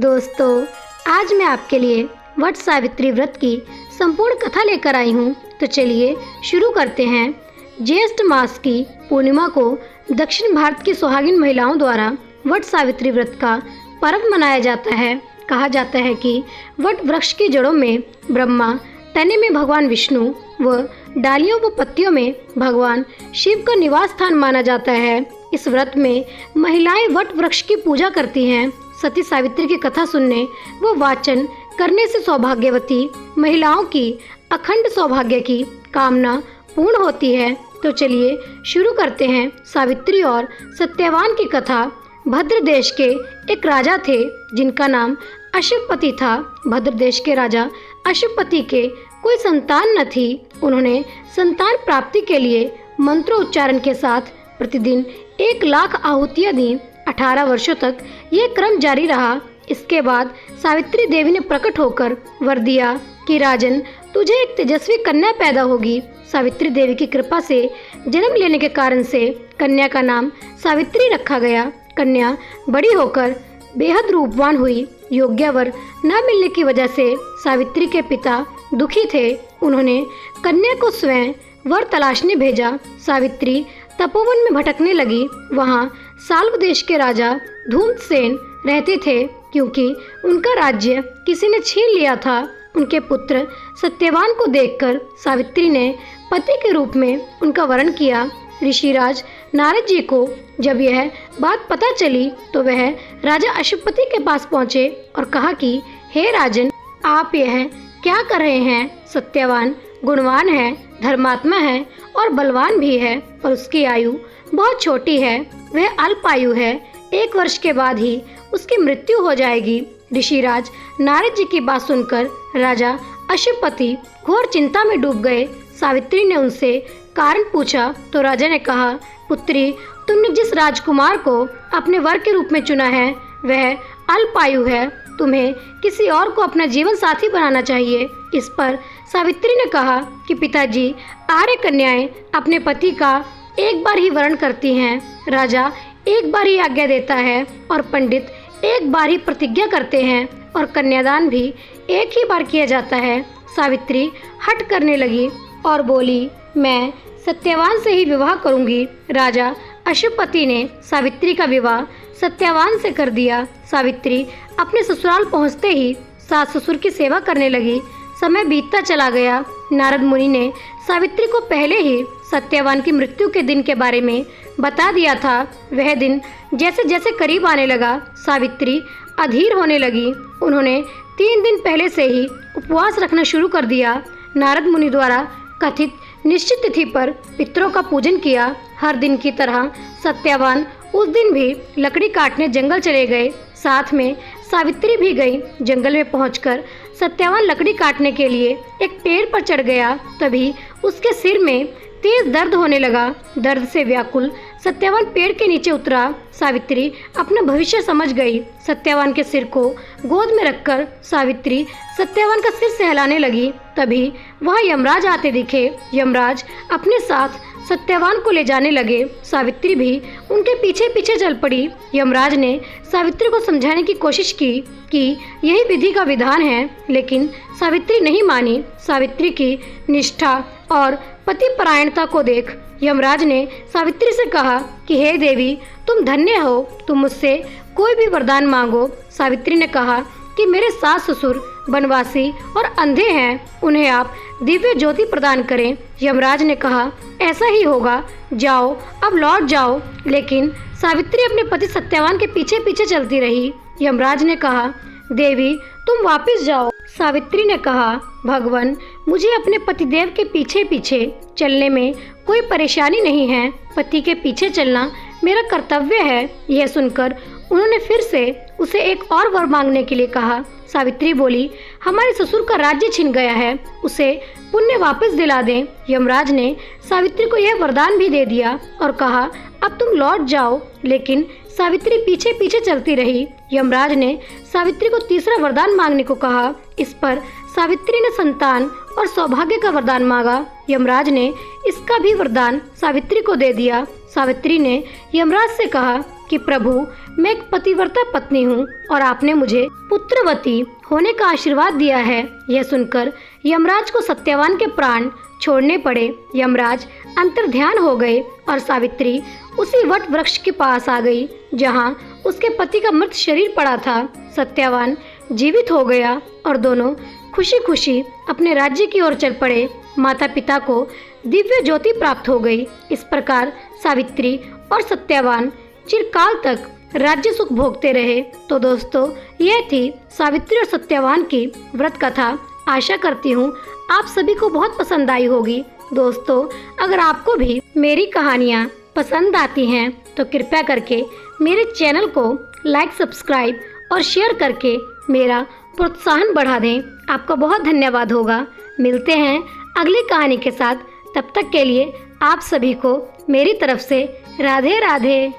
दोस्तों, आज मैं आपके लिए वट सावित्री व्रत की संपूर्ण कथा लेकर आई हूँ। तो चलिए शुरू करते हैं। ज्येष्ठ मास की पूर्णिमा को दक्षिण भारत की सुहागिन महिलाओं द्वारा वट सावित्री व्रत का पर्व मनाया जाता है। कहा जाता है कि वट वृक्ष की जड़ों में ब्रह्मा, तने में भगवान विष्णु व डालियों व पत्तियों में भगवान शिव का निवास स्थान माना जाता है। इस व्रत में महिलाएं वट वृक्ष की पूजा करती हैं। सती सावित्री की कथा सुनने व वाचन करने से सौभाग्यवती महिलाओं की अखंड सौभाग्य की कामना पूर्ण होती है। तो चलिए शुरू करते हैं सावित्री और सत्यवान की कथा। भद्र देश के एक राजा थे जिनका नाम अश्वपति था। भद्र देश के राजा अश्वपति के कोई संतान न थी। उन्होंने संतान प्राप्ति के लिए मंत्रोच्चारण के साथ प्रतिदिन 1,00,000 आहुतियाँ दी। 18 वर्षों तक ये क्रम जारी रहा। इसके बाद सावित्री देवी ने प्रकट होकर वर दिया कि राजन, तुझे एक तेजस्वी कन्या पैदा होगी। सावित्री देवी की कृपा से जन्म लेने के कारण से कन्या का नाम सावित्री रखा गया। कन्या बड़ी होकर बेहद रूपवान हुई। योग्य वर न मिलने की वजह से सावित्री के पिता दुखी थे। उन्होंने कन्या को स्वयं वर तलाशने भेजा। सावित्री तपोवन में भटकने लगी। वहाँ साल्व देश के राजा धूम्रसेन रहते थे। क्योंकि उनका राज्य किसी ने छीन लिया था, उनके पुत्र सत्यवान को देखकर सावित्री ने पति के रूप में उनका वरण किया। ऋषिराज नारद जी को जब यह बात पता चली तो वह राजा अश्वपति के पास पहुँचे और कहा कि हे राजन, आप यह क्या कर रहे हैं? सत्यवान गुणवान है, धर्मात्मा है और बलवान भी है, और उसकी आयु बहुत छोटी है। वह अल्पायु है। 1 वर्ष के बाद ही उसकी मृत्यु हो जाएगी। ऋषिराज नारद जी की बात सुनकर राजा अश्वपति घोर चिंता में डूब गए। सावित्री ने उनसे कारण पूछा तो राजा ने कहा, पुत्री, तुमने जिस राजकुमार को अपने वर के रूप में चुना है वह अल्पायु है। तुम्हें किसी और को अपना जीवन साथी बनाना चाहिए। इस पर सावित्री ने कहा कि पिताजी, आर्य कन्याएं अपने पति का एक बार ही वरण करती हैं। राजा एक बार ही आज्ञा देता है और पंडित एक बार ही प्रतिज्ञा करते हैं और कन्यादान भी एक ही बार किया जाता है। सावित्री हट करने लगी और बोली, मैं सत्यवान से ही विवाह करूंगी। राजा अश्वपति ने सावित्री का विवाह सत्यवान से कर दिया। सावित्री अपने ससुराल पहुंचते ही सास ससुर की सेवा करने लगी। समय बीतता चला गया। नारद मुनि ने सावित्री को पहले ही सत्यवान की मृत्यु के दिन के बारे में बता दिया था। वह दिन जैसे जैसे करीब आने लगा, सावित्री अधीर होने लगी। उन्होंने 3 दिन पहले से ही उपवास रखना शुरू कर दिया। नारद मुनि द्वारा कथित निश्चित तिथि पर पितरों का पूजन किया। हर दिन की तरह सत्यवान उस दिन भी लकड़ी काटने जंगल चले गए। साथ में सावित्री भी गई। जंगल में पहुंचकर सत्यवान लकड़ी काटने के लिए एक पेड़ पर चढ़ गया। तभी उसके सिर में तेज दर्द होने लगा। दर्द से व्याकुल सत्यवान पेड़ के नीचे उतरा। सावित्री अपना भविष्य समझ गई। सत्यवान के सिर को गोद में रखकर सावित्री सत्यवान का सिर सहलाने लगी। तभी वहाँ यमराज आते दिखे। यमराज अपने साथ सत्यवान को ले जाने लगे। सावित्री भी उनके पीछे पीछे चल पड़ी। यमराज ने सावित्री को समझाने की कोशिश की कि यही विधि का विधान है, लेकिन सावित्री नहीं मानी। सावित्री की निष्ठा और पतिपरायणता को देख यमराज ने सावित्री से कहा कि हे देवी, तुम धन्य हो, तुम मुझसे कोई भी वरदान मांगो। सावित्री ने कहा कि मेरे सास ससुर वनवासी और अंधे हैं, उन्हें आप दिव्य ज्योति प्रदान करें। यमराज ने कहा, ऐसा ही होगा, जाओ, अब लौट जाओ। लेकिन सावित्री अपने पति सत्यवान के पीछे पीछे चलती रही। यमराज ने कहा, देवी, तुम वापस जाओ। सावित्री ने कहा, भगवान, मुझे अपने पतिदेव के पीछे पीछे चलने में कोई परेशानी नहीं है। पति के पीछे चलना मेरा कर्तव्य है। यह सुनकर उन्होंने फिर से उसे एक और वर मांगने के लिए कहा। सावित्री बोली, हमारे ससुर का राज्य छिन गया है, उसे पुण्य वापस दिला दें। यमराज ने सावित्री को यह वरदान भी दे दिया और कहा, अब तुम लौट जाओ। लेकिन सावित्री पीछे पीछे चलती रही। यमराज ने सावित्री को तीसरा वरदान मांगने को कहा। इस पर सावित्री ने संतान और सौभाग्य का वरदान मांगा। यमराज ने इसका भी वरदान सावित्री को दे दिया। सावित्री ने यमराज से कहा कि प्रभु, मैं एक पतिव्रता पत्नी हूँ और आपने मुझे पुत्रवती होने का आशीर्वाद दिया है। यह सुनकर यमराज को सत्यवान के प्राण छोड़ने पड़े। यमराज अंतर्ध्यान हो गए और सावित्री उसी वट वृक्ष के पास आ गई जहाँ उसके पति का मृत शरीर पड़ा था। सत्यवान जीवित हो गया और दोनों खुशी खुशी अपने राज्य की ओर चल पड़े। माता पिता को दिव्य ज्योति प्राप्त हो गई। इस प्रकार सावित्री और सत्यवान चिरकाल तक राज्य सुख भोगते रहे। तो दोस्तों, यह थी सावित्री और सत्यवान की व्रत कथा। आशा करती हूँ आप सभी को बहुत पसंद आई होगी। दोस्तों, अगर आपको भी मेरी कहानियाँ पसंद आती हैं तो कृपया करके मेरे चैनल को लाइक, सब्सक्राइब और शेयर करके मेरा प्रोत्साहन बढ़ा दें। आपका बहुत धन्यवाद होगा। मिलते हैं अगली कहानी के साथ। तब तक के लिए आप सभी को मेरी तरफ से राधे राधे।